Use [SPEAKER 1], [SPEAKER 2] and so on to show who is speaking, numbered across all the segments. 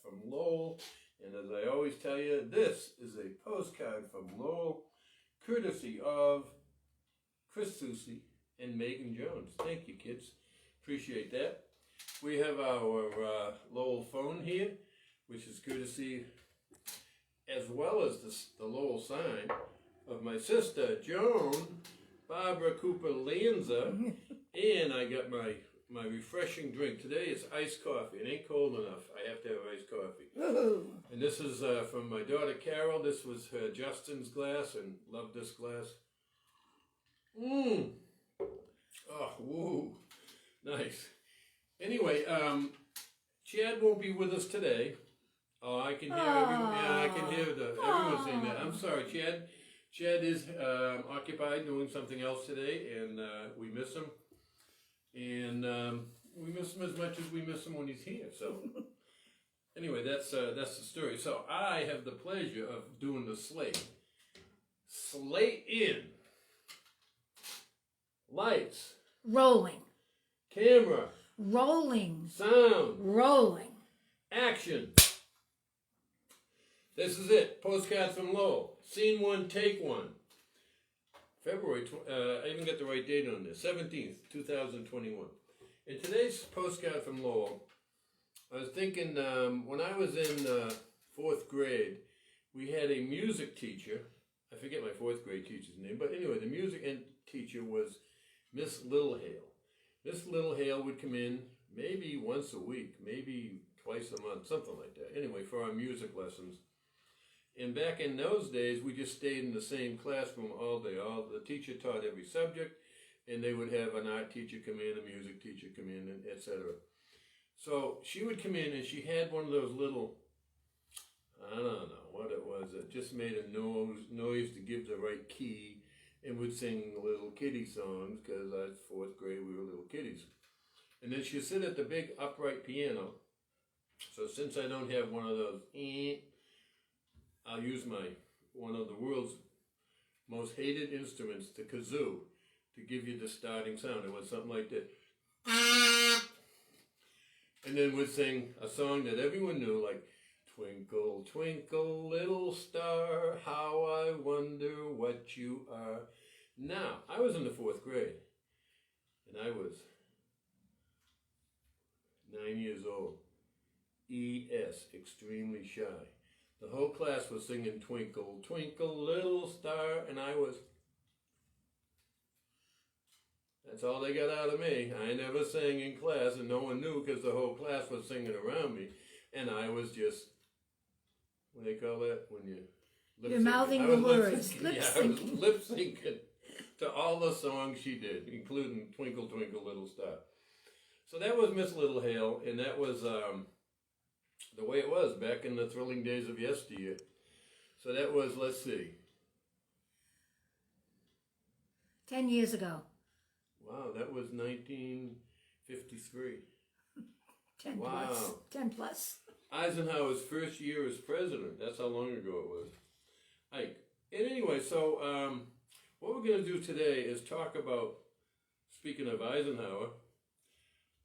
[SPEAKER 1] from Lowell. And as I always tell you, this is a postcard from Lowell, courtesy of Chris Soucy and Megan Jones. Thank you, kids. Appreciate that. We have our Lowell phone here, which is courtesy, as well as the Lowell sign, of my sister, Joan, Barbara Cooper Lanza, and I got my refreshing drink. Today it's iced coffee. It ain't cold enough. I have to have iced coffee.
[SPEAKER 2] Woo-hoo.
[SPEAKER 1] And this is from my daughter, Carol. This was her Justin's glass, and love this glass. Mmm. Oh, woo. Nice. Anyway, Chad won't be with us today. Oh, I can hear everyone. Yeah, I can hear everyone saying that. I'm sorry, Chad. Chad is occupied doing something else today, and we miss him. And we miss him as much as we miss him when he's here. So, anyway, that's the story. So, I have the pleasure of doing the slate. Slate in. Lights.
[SPEAKER 2] Rolling.
[SPEAKER 1] Camera.
[SPEAKER 2] Rolling.
[SPEAKER 1] Sound.
[SPEAKER 2] Rolling.
[SPEAKER 1] Action. This is it. Postcards from Lowell. Scene 1, take 1. February, I even got the right date on this, 17th, 2021. In today's postcard from Lowell, I was thinking when I was in 4th grade, we had a music teacher. I forget my 4th grade teacher's name, but anyway, the music teacher was Miss Littlehale. Miss Littlehale would come in maybe once a week, maybe twice a month, something like that. Anyway, for our music lessons. And back in those days, we just stayed in the same classroom all day. The teacher taught every subject, and they would have an art teacher come in, a music teacher come in, and etc. So she would come in, and she had one of those little, I don't know what it was, it just made a noise to give the right key, and would sing little kiddie songs, because I was 4th grade, we were little kiddies. And then she'd sit at the big upright piano. So since I don't have one of those, I'll use one of the world's most hated instruments, the kazoo, to give you the starting sound. It was something like that. And then we'd sing a song that everyone knew, like, Twinkle, twinkle, little star, how I wonder what you are. Now, I was in the 4th grade, and I was 9 years old. ES, extremely shy. The whole class was singing Twinkle, Twinkle, Little Star, and I was, that's all they got out of me. I never sang in class, and no one knew because the whole class was singing around me, and I was just, what do they call that? When you lip
[SPEAKER 2] You're mouthing the words, lip syncing.
[SPEAKER 1] I was lip syncing to all the songs she did, including Twinkle, Twinkle, Little Star. So that was Miss Littlehale, and that was the way it was back in the thrilling days of yesteryear. So that was, let's see.
[SPEAKER 2] 10 years ago.
[SPEAKER 1] Wow, that was 1953.
[SPEAKER 2] 10
[SPEAKER 1] Wow.
[SPEAKER 2] plus. 10 plus.
[SPEAKER 1] Eisenhower's first year as president. That's how long ago it was. And anyway, so what we're going to do today is talk about, speaking of Eisenhower,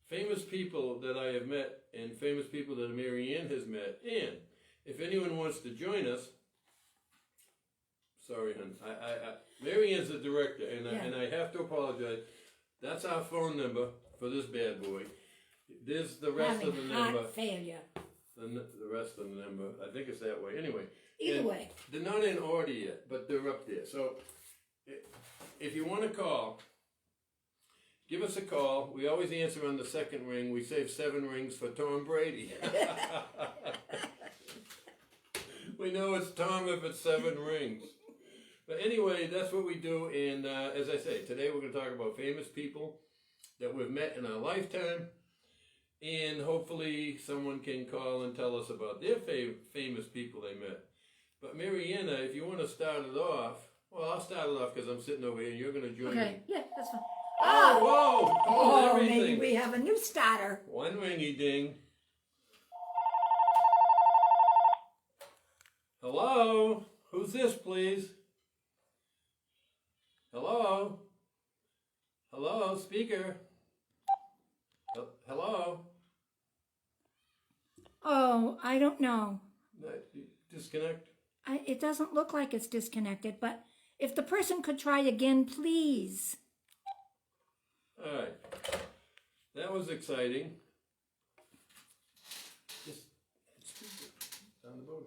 [SPEAKER 1] famous people that I have met and famous people that Mary Ann has met. And if anyone wants to join us, sorry, hon, Mary Ann's the director, and I have to apologize. That's our phone number for this bad boy. There's the rest of the number.
[SPEAKER 2] Heart failure.
[SPEAKER 1] The rest of the number. I think it's that way. Anyway.
[SPEAKER 2] Either way.
[SPEAKER 1] They're not in order yet, but they're up there. So if you want to call, give us a call. We always answer on the second ring. We save 7 rings for Tom Brady. We know it's Tom if it's 7 rings. But anyway, that's what we do. And as I say, today we're going to talk about famous people that we've met in our lifetime. And hopefully someone can call and tell us about their famous people they met. But Mariana, if you want to start it off, well, I'll start it off because I'm sitting over here and you're going to join me.
[SPEAKER 2] Okay, yeah, that's fine.
[SPEAKER 1] Oh, whoa!
[SPEAKER 2] Oh, maybe we have a new starter.
[SPEAKER 1] One ringy ding. Hello? Who's this, please? Hello? Hello, speaker? Hello?
[SPEAKER 2] Oh, I don't know.
[SPEAKER 1] Disconnect?
[SPEAKER 2] It doesn't look like it's disconnected, but if the person could try again, please.
[SPEAKER 1] All right. That was exciting. Just down the bottom.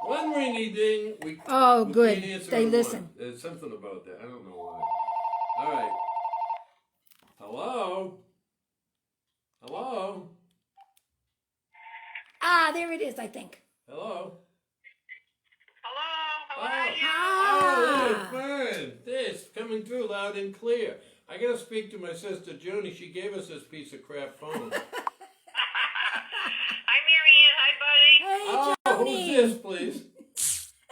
[SPEAKER 1] One ringy ding.
[SPEAKER 2] Oh,
[SPEAKER 1] we
[SPEAKER 2] good.
[SPEAKER 1] can't answer
[SPEAKER 2] They
[SPEAKER 1] on
[SPEAKER 2] listen.
[SPEAKER 1] one. There's something about that. I don't know why. All right. Hello? Hello?
[SPEAKER 2] Ah, there it is, I think.
[SPEAKER 1] Hello?
[SPEAKER 3] Hello, how are you?
[SPEAKER 2] Ah.
[SPEAKER 1] Oh, fine. This coming through loud and clear. I gotta speak to my sister Joanie. She gave us this piece of crap phone.
[SPEAKER 3] Hi, Marianne. Hi, buddy.
[SPEAKER 2] Hey,
[SPEAKER 1] Oh,
[SPEAKER 2] Joanie.
[SPEAKER 1] who's this, please?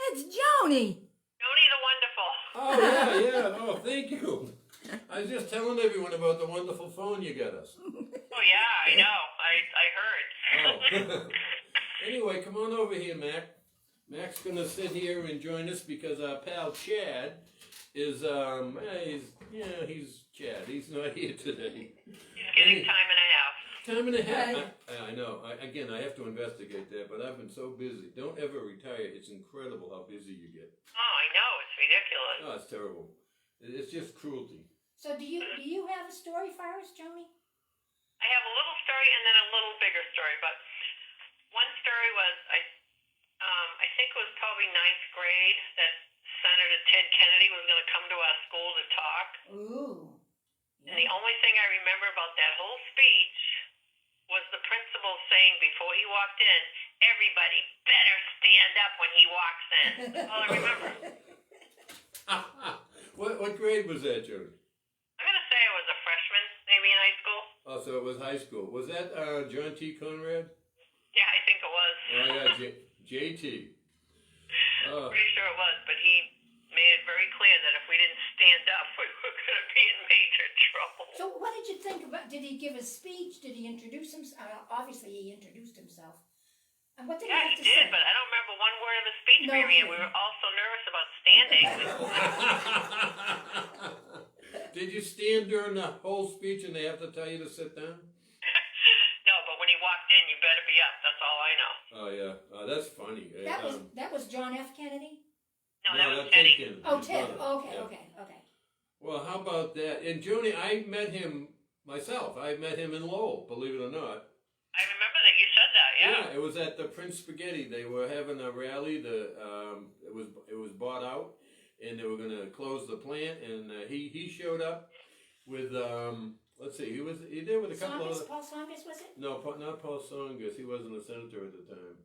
[SPEAKER 2] It's Joanie.
[SPEAKER 3] Joanie the Wonderful.
[SPEAKER 1] Oh, yeah. Oh, thank you. I was just telling everyone about the wonderful phone you got us.
[SPEAKER 3] Oh, yeah, I know. I heard.
[SPEAKER 1] Oh. Anyway, come on over here, Mac. Mac's gonna sit here and join us because our pal Chad is he's Chad. He's not here today.
[SPEAKER 3] He's getting time and a half.
[SPEAKER 1] Time and a half.
[SPEAKER 2] Right.
[SPEAKER 1] I know. I have to investigate that, but I've been so busy. Don't ever retire. It's incredible how busy you get.
[SPEAKER 3] Oh, I know. It's ridiculous.
[SPEAKER 1] Oh, it's terrible. It's just cruelty.
[SPEAKER 2] So do you have a story for us, Joanie?
[SPEAKER 3] I have a little story and then a little bigger story, but one story was, I think it was probably ninth grade that Senator Ted Kennedy was going to come to our school to talk.
[SPEAKER 2] Ooh.
[SPEAKER 3] And the only thing I remember about that whole speech was the principal saying before he walked in, everybody better stand up when he walks in. That's all I remember.
[SPEAKER 1] What grade was that, Jody?
[SPEAKER 3] I'm going to say I was a freshman, maybe in high school.
[SPEAKER 1] Oh, so it was high school. Was that John T. Conrad?
[SPEAKER 3] Yeah, I think it was.
[SPEAKER 1] Oh, yeah, JT.
[SPEAKER 3] Pretty sure it was, but he made it very clear that if we didn't stand up, we were going to be in major trouble.
[SPEAKER 2] So what did you think about, did he give a speech? Did he introduce himself? Obviously he introduced himself. And what did he
[SPEAKER 3] Yeah,
[SPEAKER 2] have
[SPEAKER 3] he
[SPEAKER 2] to say?
[SPEAKER 3] did, but I don't remember one word of the speech,
[SPEAKER 2] No
[SPEAKER 3] Marianne. We
[SPEAKER 2] kidding.
[SPEAKER 3] were all so nervous about standing.
[SPEAKER 1] Did you stand during the whole speech and they have to tell you to sit down?
[SPEAKER 3] No, but when he walked in, you better be up. That's all I know.
[SPEAKER 1] Oh, yeah. That's funny.
[SPEAKER 2] That was John F. Kennedy?
[SPEAKER 3] No, that was
[SPEAKER 1] that's
[SPEAKER 3] Teddy.
[SPEAKER 1] Kennedy.
[SPEAKER 2] Oh,
[SPEAKER 1] His
[SPEAKER 2] Ted.
[SPEAKER 1] brother.
[SPEAKER 2] Okay,
[SPEAKER 1] Yeah.
[SPEAKER 2] okay.
[SPEAKER 1] Well, how about that? And Joni, I met him myself. I met him in Lowell, believe it or not.
[SPEAKER 3] I remember that you said that, yeah.
[SPEAKER 1] It was at the Prince Spaghetti. They were having a rally. It was bought out, and they were going to close the plant. And he showed up with let's see, he was there with a couple of
[SPEAKER 2] Paul Songus, was it?
[SPEAKER 1] no, not Paul Songus. He wasn't a senator at the time.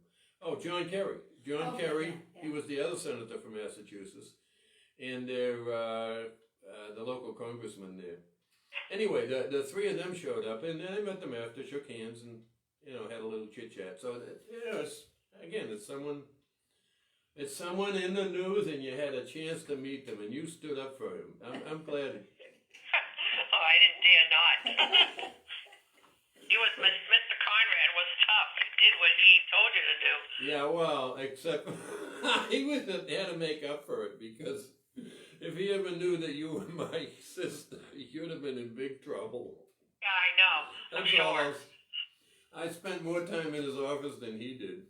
[SPEAKER 1] Oh, John Kerry. John
[SPEAKER 2] Okay,
[SPEAKER 1] Kerry.
[SPEAKER 2] yeah.
[SPEAKER 1] He was the other senator from Massachusetts, and they're the local congressman there. Anyway, the three of them showed up, and I met them after, shook hands, and had a little chit chat. So it's someone in the news, and you had a chance to meet them, and you stood up for him. I'm glad.
[SPEAKER 3] Oh, I didn't dare not. Mr. Conrad was tough. He did what he told you to do.
[SPEAKER 1] Yeah, well, except he had to make up for it, because if he ever knew that you were my sister, you'd have been in big trouble.
[SPEAKER 3] Yeah, I know. I'm
[SPEAKER 1] That's all.
[SPEAKER 3] sure.
[SPEAKER 1] I spent more time in his office than he did.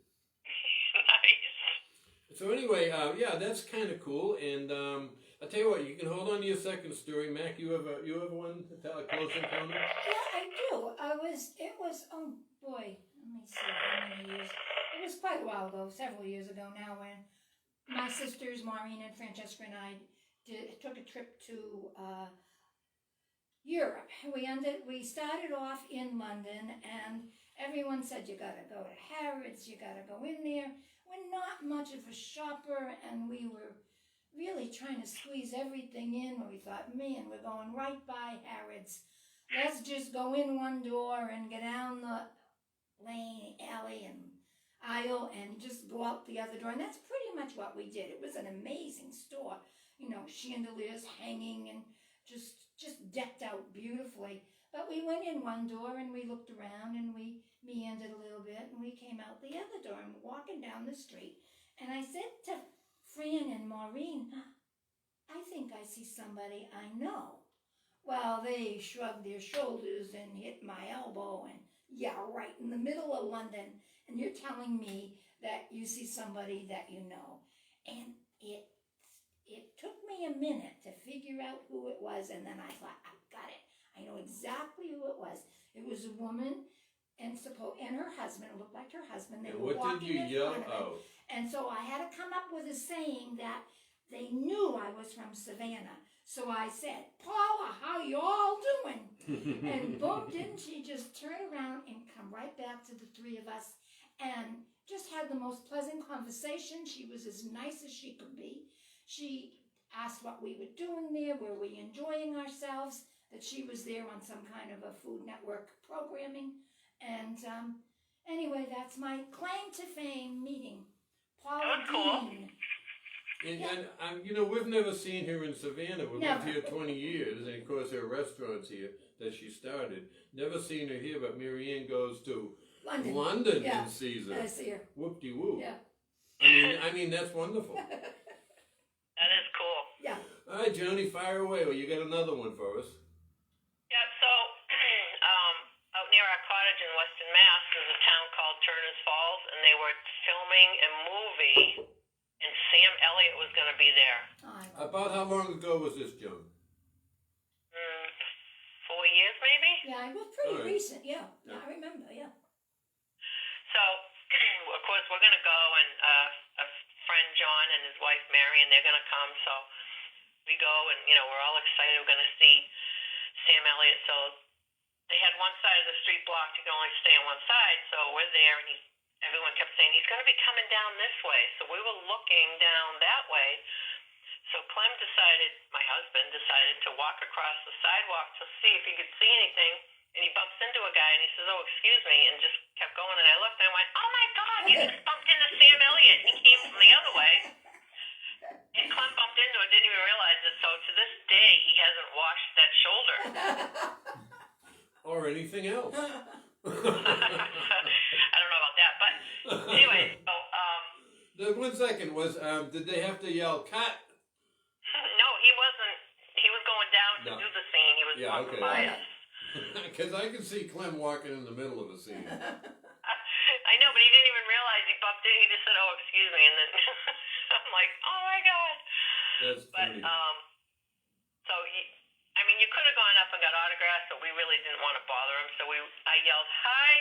[SPEAKER 3] Nice.
[SPEAKER 1] So anyway, that's kind of cool. And I'll tell you what, you can hold on to your second story, Mac. You have one to tell a close encounter?
[SPEAKER 2] Yeah, I do. Oh boy, let me see how many years. It was quite a while ago, several years ago now, when my sisters, Maureen and Francesca, and I took a trip to Europe. We started off in London, and everyone said, you gotta go to Harrods, you gotta go in there. We're not much of a shopper, and we were really trying to squeeze everything in. We thought, man, we're going right by Harrods. Let's just go in one door and get down the lane, alley, and aisle, and just go out the other door. And that's pretty much what we did. It was an amazing store. Chandeliers hanging and just decked out beautifully. But we went in one door and we looked around and we meandered a little bit and we came out the other door and walking down the street. And I said to Fran and Maureen, I think I see somebody I know. Well, they shrugged their shoulders and hit my elbow and Yeah, right, in the middle of London, and you're telling me that you see somebody that you know. And it took me a minute to figure out who it was, and then I thought, I got it. I know exactly who it was. It was a woman and her husband. It looked like her husband. They
[SPEAKER 1] And
[SPEAKER 2] were
[SPEAKER 1] what
[SPEAKER 2] walking
[SPEAKER 1] did you
[SPEAKER 2] in
[SPEAKER 1] yell
[SPEAKER 2] front of it.
[SPEAKER 1] out?
[SPEAKER 2] And so I had to come up with a saying that they knew I was from Savannah. So I said, Paula, how you all doing? And boom, didn't she just turn around and come right back to the three of us and just had the most pleasant conversation. She was as nice as she could be. She asked what we were doing there, were we enjoying ourselves, that she was there on some kind of a Food Network programming. And anyway, that's my claim to fame meeting. Paula
[SPEAKER 3] That was cool.
[SPEAKER 2] Dean.
[SPEAKER 1] And you know, we've never seen her in Savannah. We've lived
[SPEAKER 2] Never.
[SPEAKER 1] here 20 years, and of course her restaurant's here that she started. Never seen her here, but Marianne goes to London
[SPEAKER 2] Yeah.
[SPEAKER 1] and sees her.
[SPEAKER 2] I see her.
[SPEAKER 1] Whoop-de-whoop.
[SPEAKER 2] Yeah.
[SPEAKER 1] I mean, that's wonderful.
[SPEAKER 3] That is cool.
[SPEAKER 2] Yeah.
[SPEAKER 1] All right, Joanie, fire away. Well, you got another one for us.
[SPEAKER 3] Yeah, so out near our cottage in Weston, Mass, there's a town called Turner's Falls, and they were filming a movie, and Sam Elliott was going to be there.
[SPEAKER 1] About how long ago was this, Joan?
[SPEAKER 3] 4 years, maybe?
[SPEAKER 2] Yeah, it was pretty
[SPEAKER 1] All right.
[SPEAKER 2] recent. Yeah. I remember. Yeah.
[SPEAKER 3] So, of course, we're going to go, and a friend, John, and his wife, Mary, and they're going to come. So we go, and, you know, we're all excited. We're going to see Sam Elliott. So they had one side of the street blocked. You can only stay on one side. So we're there, and everyone kept saying, he's going to be coming down this way. So we were looking down that way. So Clem my husband decided to walk across the sidewalk to see if he could see anything. And he bumps into a guy, and he says, oh, excuse me, and just kept going. And I looked, and I went, oh, my God, you just bumped into Sam Elliott. And he came from the other way. And Clem bumped into it, didn't even realize it. So to this day, he hasn't washed that shoulder.
[SPEAKER 1] Or anything else.
[SPEAKER 3] I don't know about that. But anyway, so,
[SPEAKER 1] 1 second, did they have to yell, cut?
[SPEAKER 3] no, he wasn't. He was going down to do the scene. He was walking by us.
[SPEAKER 1] Because I can see Clem walking in the middle of a scene.
[SPEAKER 3] I know, but he didn't even realize he bumped in. He just said, oh, excuse me. And then I'm like, oh, my God.
[SPEAKER 1] That's funny.
[SPEAKER 3] So, you could have gone up and got autographs, but we really didn't want to bother him. So I yelled, hi,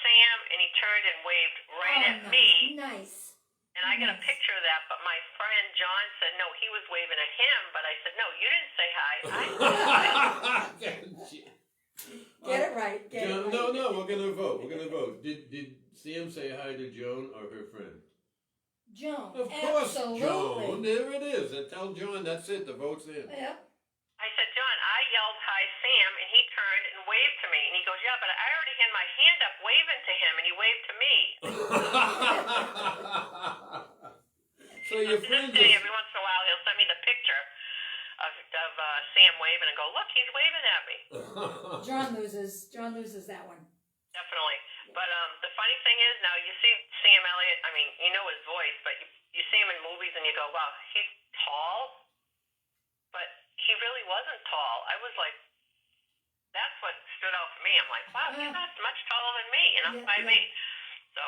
[SPEAKER 3] Sam, and he turned and waved right at me.
[SPEAKER 2] Nice.
[SPEAKER 3] And I got a picture of that, but my friend John said, no, he was waving at him. But I said, no, you didn't say hi. I said hi.
[SPEAKER 2] Get it right. Get it right.
[SPEAKER 1] No, we're gonna vote. Did Sam say hi to Joan or her friend?
[SPEAKER 2] Joan.
[SPEAKER 1] Of course,
[SPEAKER 2] Absolutely.
[SPEAKER 1] Joan. There it is. And tell Joan that's it. The vote's in.
[SPEAKER 2] Yeah.
[SPEAKER 3] I said, John, I yelled, hi, Sam, and he turned and waved to me. And he goes, yeah, but I already had my hand up waving to him, and he waved to me.
[SPEAKER 1] So your friend
[SPEAKER 3] Day, every once in a while, he'll send me the picture of Sam waving and go, look, he's waving at me.
[SPEAKER 2] John loses that one.
[SPEAKER 3] Definitely. But the funny thing is, now you see Sam Elliott, you know his voice, but you see him in movies and you go, wow, he's tall. But he really wasn't tall. I was like, that's what stood out for me. I'm like, wow, he's not much taller than me, and I'm 5'8". So.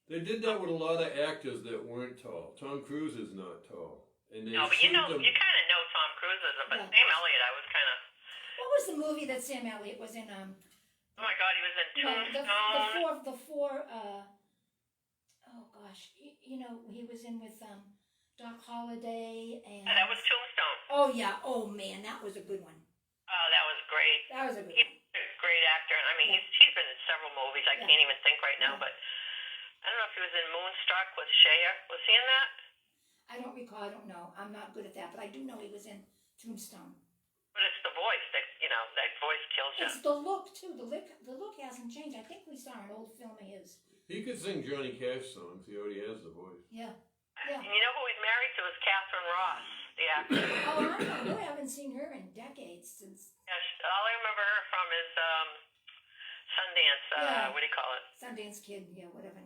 [SPEAKER 1] They did that with a lot of actors that weren't tall. Tom Cruise is not tall. And
[SPEAKER 3] No, but you kind of know Tom Cruise isn't, but Sam Elliott, I was kind of.
[SPEAKER 2] What was the movie that Sam Elliott was in?
[SPEAKER 3] Oh my God, he was in Tombstone.
[SPEAKER 2] The four. Oh gosh, he was in with Doc Holliday and.
[SPEAKER 3] That was Tombstone.
[SPEAKER 2] Oh yeah. Oh man, that was a good one.
[SPEAKER 3] Oh, that was great.
[SPEAKER 2] That was a good one.
[SPEAKER 3] He's a great actor. He's been in several movies. I can't even think right now, but I don't know if he was in Moonstruck with Cher. Was he in that?
[SPEAKER 2] I don't recall. I don't know. I'm not good at that, but I do know he was in Tombstone.
[SPEAKER 3] But it's the voice that that voice kills you.
[SPEAKER 2] It's the look too. The look hasn't changed. I think we saw an old film of his.
[SPEAKER 1] He could sing Johnny Cash songs. He already has the voice.
[SPEAKER 2] Yeah.
[SPEAKER 3] And you know who he's married to is Catherine Ross, the actress.
[SPEAKER 2] Oh, I know. I haven't seen her in decades since.
[SPEAKER 3] Yeah, all I remember her from is Sundance. What do you call it?
[SPEAKER 2] Sundance Kid. Yeah, whatever.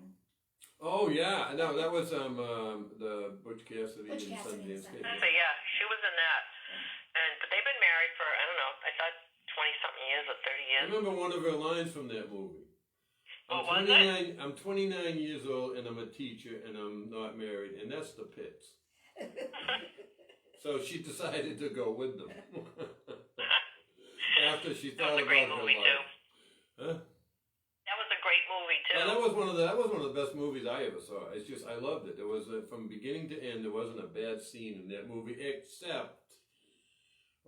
[SPEAKER 1] Oh yeah, no, that was the Butch Cassidy and Sundance Kid.
[SPEAKER 3] So yeah, she was in that. But they've been married for, I don't know, I thought 20-something years years or 30
[SPEAKER 1] I
[SPEAKER 3] years.
[SPEAKER 1] remember one of her lines from that movie.
[SPEAKER 3] What was it?
[SPEAKER 1] I'm 29 years old and I'm a teacher and I'm not married, and that's the pits. So she decided to go with them. After she
[SPEAKER 3] That
[SPEAKER 1] thought
[SPEAKER 3] was a
[SPEAKER 1] about
[SPEAKER 3] great
[SPEAKER 1] her
[SPEAKER 3] movie,
[SPEAKER 1] life.
[SPEAKER 3] too.
[SPEAKER 1] Huh?
[SPEAKER 3] That was a great movie, too.
[SPEAKER 1] Yeah, that was one of the best movies I ever saw. It's just, I loved it. There was from beginning to end, there wasn't a bad scene in that movie except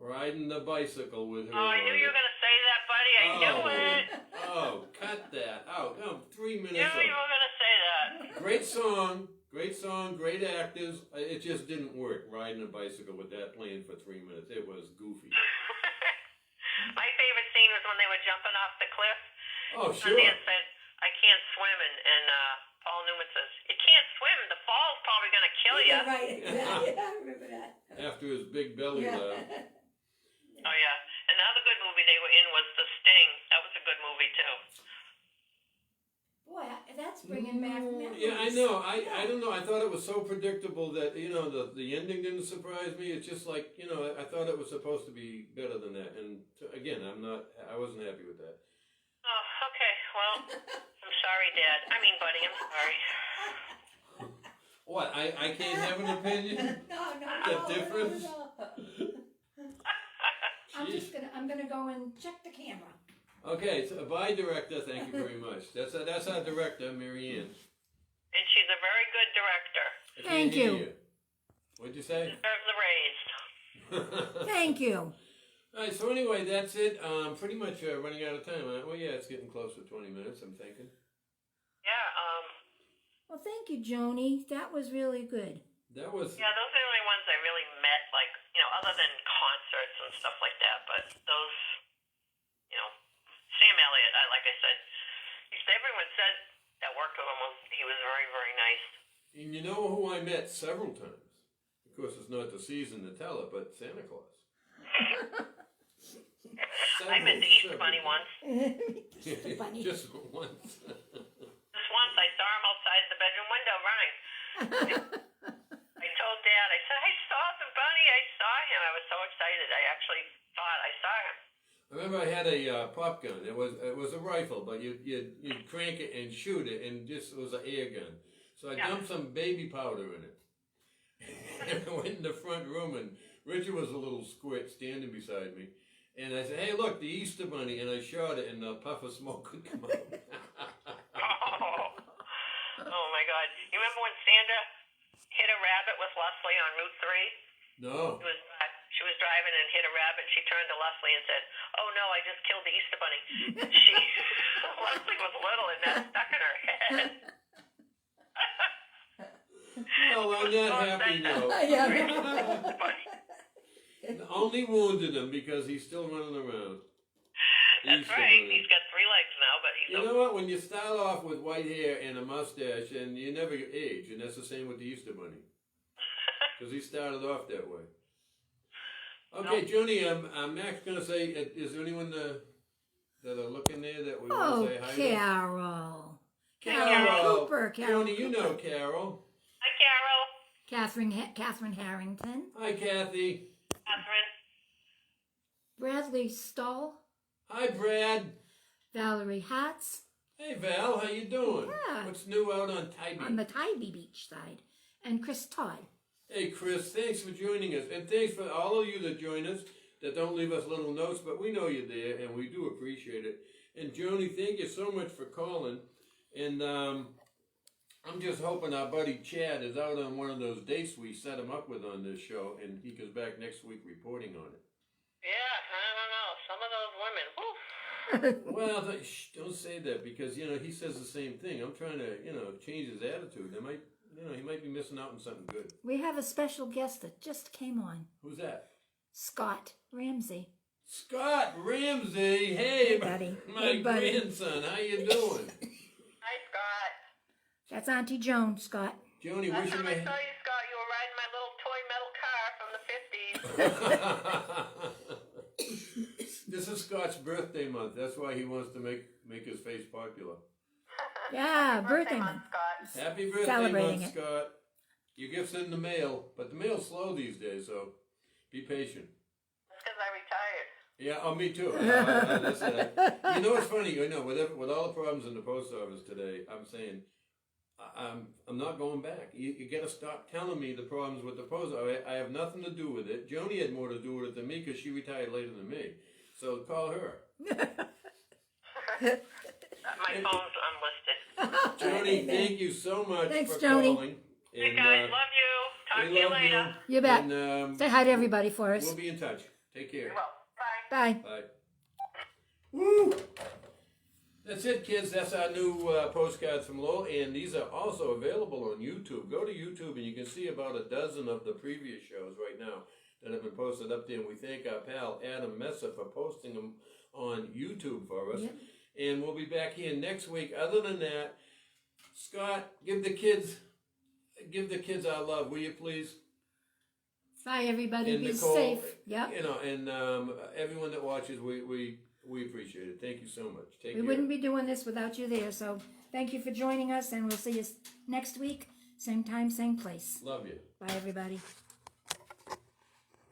[SPEAKER 1] riding the bicycle with her.
[SPEAKER 3] Oh, I knew you were going to say that, buddy. I knew it.
[SPEAKER 1] Oh, cut that out. 3 minutes.
[SPEAKER 3] Knew you were going to say that.
[SPEAKER 1] Great song, great actors. It just didn't work, riding a bicycle with that playing for 3 minutes. It was goofy.
[SPEAKER 3] My favorite scene was when they were jumping off the cliff.
[SPEAKER 1] Oh, sure.
[SPEAKER 3] Sundance said, I can't swim, and Paul Newman says, you can't swim. The fall's probably going to kill you.
[SPEAKER 2] Yeah, right, exactly. I remember that.
[SPEAKER 1] After his big belly laugh.
[SPEAKER 3] Oh, yeah. Another good movie they were in was The Sting. That was a good movie, too.
[SPEAKER 2] Boy, that's bringing back memories.
[SPEAKER 1] Yeah, I know. I don't know. I thought it was so predictable that, the ending didn't surprise me. It's just like, I thought it was supposed to be better than that. And again, I wasn't happy with that.
[SPEAKER 3] Oh, okay. Well, I'm sorry, Dad. Buddy, I'm sorry.
[SPEAKER 1] What? I can't have an opinion?
[SPEAKER 2] No.
[SPEAKER 1] That difference?
[SPEAKER 2] No. I'm gonna go and check the camera.
[SPEAKER 1] Okay, so bye, director. Thank you very much. That's our director, Mary Ann.
[SPEAKER 3] And she's a very good director.
[SPEAKER 1] I can't
[SPEAKER 2] Thank
[SPEAKER 1] hear
[SPEAKER 2] you.
[SPEAKER 1] What'd you say?
[SPEAKER 3] Deserves a raise.
[SPEAKER 2] Thank you.
[SPEAKER 1] All right, so anyway, that's it. Pretty much running out of time. Well, yeah, it's getting close to 20 minutes, I'm thinking.
[SPEAKER 3] Yeah,
[SPEAKER 2] Well, thank you, Joanie. That was really good.
[SPEAKER 1] That was...
[SPEAKER 3] yeah, those are the only ones I really met, like, other than concerts and stuff like that. But those, Sam Elliott, like I said, everyone said that worked with him he was very, very nice.
[SPEAKER 1] And you know who I met several times? Of course, it's not the season to tell it, but Santa Claus.
[SPEAKER 3] I met the Easter Bunny once.
[SPEAKER 2] Easter Bunny.
[SPEAKER 1] Just once.
[SPEAKER 3] Just once, I saw him outside the bedroom window running. I told Dad, I said, I saw the bunny, I saw him. I was so excited. I actually thought I saw him.
[SPEAKER 1] I remember I had a pop gun. It was a rifle, but you'd crank it and shoot it, and it was an air gun. So I dumped some baby powder in it. And I went in the front room, and Richard was a little squid standing beside me. And I said, hey, look, the Easter Bunny. And I shot it, and a puff of smoke would come out.
[SPEAKER 3] Oh, my God. You remember when Sandra hit a rabbit with Leslie on Route 3?
[SPEAKER 1] No.
[SPEAKER 3] She was driving and hit a rabbit. She turned to Leslie and said, oh, no, I just killed the Easter Bunny. Leslie was little, and that stuck in her head.
[SPEAKER 1] Well, on that happy note. Only wounded him because he's still running around.
[SPEAKER 3] That's right. He's got 3 legs now, but he's...
[SPEAKER 1] You know what? When you start off with white hair and a mustache, and you never age, and that's the same with the Easter Bunny. Because he started off that way. Okay, Joanie, Mac's going to say, is there anyone that are looking there that we want to say hi to?
[SPEAKER 2] Carol.
[SPEAKER 1] Carol
[SPEAKER 2] Cooper. Carol
[SPEAKER 1] Joanie, you know Carol.
[SPEAKER 3] Hi, Carol.
[SPEAKER 2] Catherine Harrington.
[SPEAKER 1] Hi, Kathy.
[SPEAKER 3] Catherine.
[SPEAKER 2] Bradley Stoll.
[SPEAKER 1] Hi, Brad.
[SPEAKER 2] Valerie Hatz.
[SPEAKER 1] Hey, Val, how you doing?
[SPEAKER 2] Yeah.
[SPEAKER 1] What's new out on Tybee?
[SPEAKER 2] On the Tybee Beach side. And Chris Todd.
[SPEAKER 1] Hey, Chris, thanks for joining us. And thanks for all of you that join us, that don't leave us little notes, but we know you're there, and we do appreciate it. And, Joanie, thank you so much for calling. And I'm just hoping our buddy Chad is out on one of those dates we set him up with on this show, and he comes back next week reporting on it.
[SPEAKER 3] Yeah, I don't know. Some of those women, whew.
[SPEAKER 1] Well, don't say that, because, he says the same thing. I'm trying to, change his attitude. He might be missing out on something good.
[SPEAKER 2] We have a special guest that just came on.
[SPEAKER 1] Who's that?
[SPEAKER 2] Scott Ramsey.
[SPEAKER 1] Scott Ramsey. Hey,
[SPEAKER 2] buddy.
[SPEAKER 1] My
[SPEAKER 2] Hey, buddy.
[SPEAKER 1] grandson. How you doing?
[SPEAKER 3] Hi, Scott.
[SPEAKER 2] That's Auntie Joan, Scott.
[SPEAKER 1] Joanie,
[SPEAKER 3] Last
[SPEAKER 1] wishing
[SPEAKER 3] time
[SPEAKER 1] me...
[SPEAKER 3] I saw you, Scott, you were riding my little toy metal car from the 50s.
[SPEAKER 1] This is Scott's birthday month. That's why he wants to make his face popular.
[SPEAKER 2] Yeah, birthday month.
[SPEAKER 3] Scott.
[SPEAKER 1] Happy birthday
[SPEAKER 2] Celebrating
[SPEAKER 1] month,
[SPEAKER 2] it.
[SPEAKER 1] Scott. Your gift's in the mail, but the mail's slow these days, so be patient.
[SPEAKER 3] That's because I retired.
[SPEAKER 1] Yeah, oh, me too. Listen, you know what's funny? You know, with all the problems in the post office today, I'm saying, I'm not going back. You got to stop telling me the problems with the post office. I have nothing to do with it. Joanie had more to do with it than me because she retired later than me. So call her.
[SPEAKER 3] My phone's unlisted.
[SPEAKER 1] Joanie, thank you so much
[SPEAKER 2] Thanks,
[SPEAKER 1] for
[SPEAKER 2] Joanie.
[SPEAKER 1] calling.
[SPEAKER 3] Hey
[SPEAKER 1] And,
[SPEAKER 3] guys, love you. Talk to
[SPEAKER 1] we
[SPEAKER 3] you
[SPEAKER 1] love
[SPEAKER 3] later.
[SPEAKER 2] You bet.
[SPEAKER 1] And,
[SPEAKER 2] Say hi to everybody for us.
[SPEAKER 1] we'll be in touch. Take care.
[SPEAKER 3] Well, bye.
[SPEAKER 2] Bye.
[SPEAKER 1] Bye. Woo! That's it, kids. That's our new postcards from Lowell, and these are also available on YouTube. Go to YouTube, and you can see about a dozen of the previous shows right now that have been posted up there. And we thank our pal Adam Messer for posting them on YouTube for us.
[SPEAKER 2] Yep.
[SPEAKER 1] And we'll be back here next week. Other than that, Scott, give the kids our love, will you please?
[SPEAKER 2] Bye, everybody.
[SPEAKER 1] And
[SPEAKER 2] Be
[SPEAKER 1] Nicole,
[SPEAKER 2] safe. Yep.
[SPEAKER 1] You know, and everyone that watches, we appreciate it. Thank you so much. Take
[SPEAKER 2] We
[SPEAKER 1] care.
[SPEAKER 2] wouldn't be doing this without you there. So thank you for joining us, and we'll see you next week. Same time, same place.
[SPEAKER 1] Love you.
[SPEAKER 2] Bye, everybody.